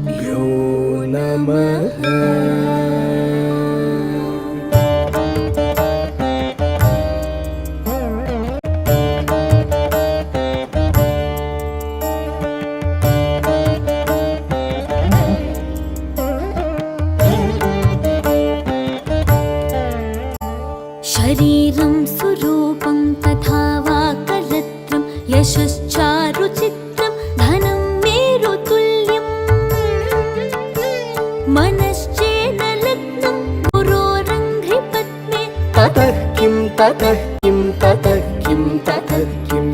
गुरुभ्यो नमः। शरीरं सुरूपं तथा वा करत्रं यशश्चारुचित्रं धनं मेरुतुल्यं मनश्चेन लग्नं गुरोरङ्घ्रिपद्मे ततः किं ततः किं ततः किं ततः किम्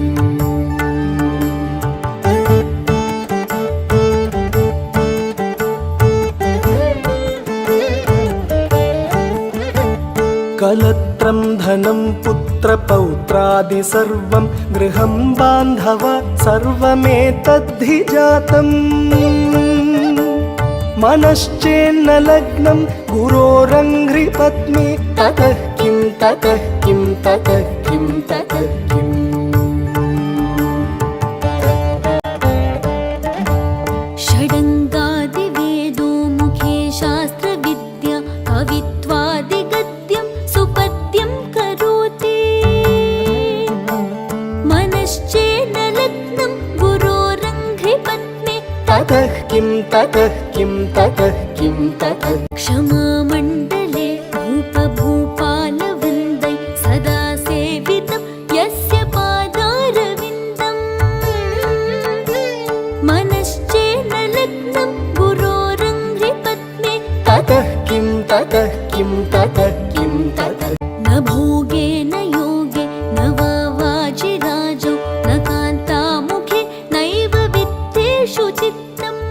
कलत्रं धनं पुत्रपौत्रादि सर्वं गृहं बान्धव सर्वमेतद्धि जातम् मनश्चेन्न लग्नं गुरोरङ्घ्रिपद्मे ततः किं ततः किं ततः किं ततः किम् षडङ्गादिवेदो मुखे शास्त्रविद्या कवित्वादिगद्यं सुपद्यं करोति मनश्चेन लग्नं गुरोरङ्घ्रिपद्मे ततः किं ततः किं ततः किं ततः क्षमामण्डले भूपभूपालवृन्दै सदा सेवितं यस्य पादारविन्दम् मनश्चेन लग्नं गुरोरङ्घ्रिपद्मे ततः किं ततः किं ततः किं ततः न भोगे न योगे न वा वाजिराजौ न कान्तामुखे नैव वित्तेषु चित्तम्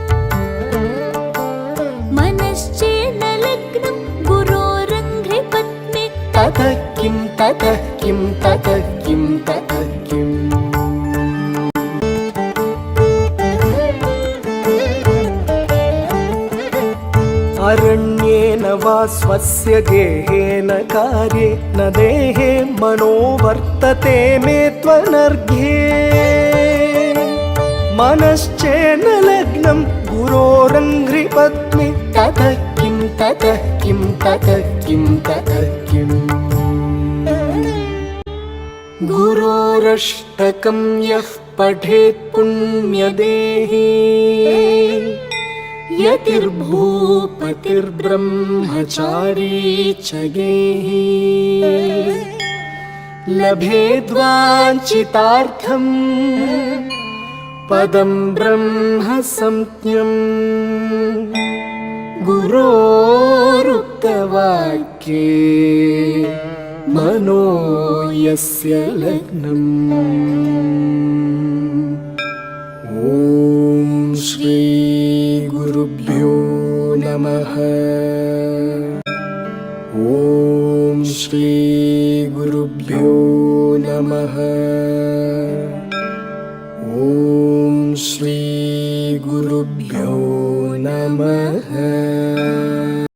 मनश्चेन लग्नं गुरोरङ्घ्रिपद्मे ततः किं ततः किं ततः किं ततः किम् अरण्येन वा स्वस्य गेहेन कार्ये न देहे मनो वर्तते मे त्वनर्घ्ये मनश्चेन लग्नं गुरोरङ्घ्रिपद्मे ततः किं ततः किं ततः किं ततः किम् गुरोरष्टकं यः पठेत् पुण्यदेही यतिर्भूपतिर्ब्रह्मचारी च गेही लभेद्वाञ्छितार्थं पदं ब्रह्म संज्ञम् गुरोरुक्तवाक्ये मनो यस्य लग्नम्। ॐ श्री गुरुभ्यो नमः। ॐ श्री गुरुभ्यो नमः।